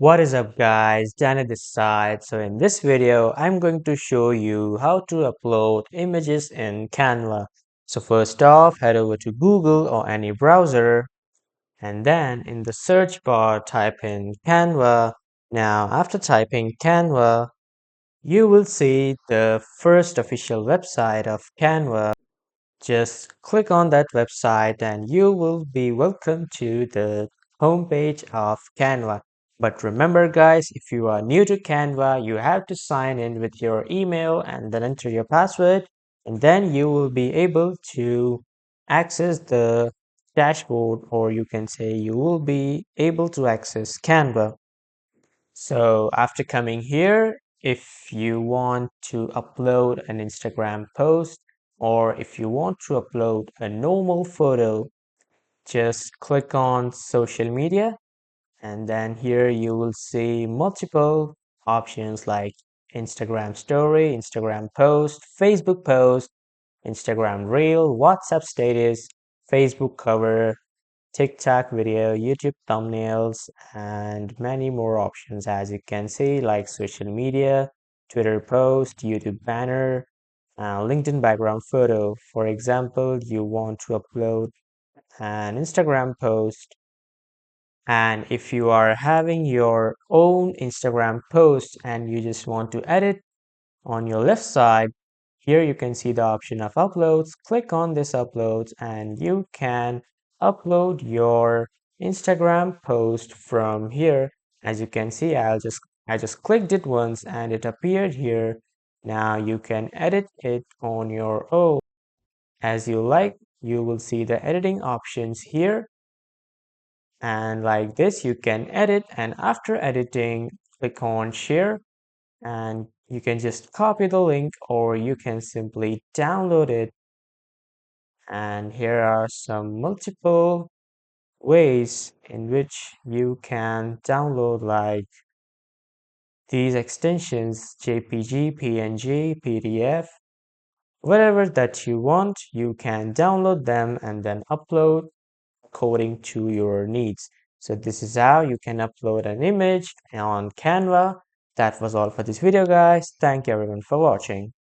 What is up guys, Dan at this side. So in this video, I'm going to show you how to upload images in Canva. So first off, head over to Google or any browser and then in the search bar, type in Canva. Now after typing Canva, you will see the first official website of Canva. Just click on that website and you will be welcome to the homepage of Canva. But remember guys, if you are new to Canva, you have to sign in with your email and then enter your password, and then you will be able to access the dashboard, or you can say you will be able to access Canva. So after coming here, if you want to upload an Instagram post or if you want to upload a normal photo, just click on social media and then here you will see multiple options like Instagram story, Instagram post, Facebook post, Instagram reel, WhatsApp status, Facebook cover, TikTok video, YouTube thumbnails, and many more options as you can see, like social media, Twitter post, YouTube banner, LinkedIn background photo. For example, you want to upload an Instagram post, and if you are having your own Instagram post and you just want to edit, on your left side, here you can see the option of uploads. Click on this uploads and you can upload your Instagram post from here. As you can see, I just clicked it once and it appeared here. Now you can edit it on your own as you like. You will see the editing options here, and like this you can edit, and after editing click on share and you can just copy the link or you can simply download it. And here are some multiple ways in which you can download like these extensions: JPG, PNG, PDF, whatever that you want, you can download them and then upload according to your needs. So this is how you can upload an image on Canva. That was all for this video guys. Thank you everyone for watching.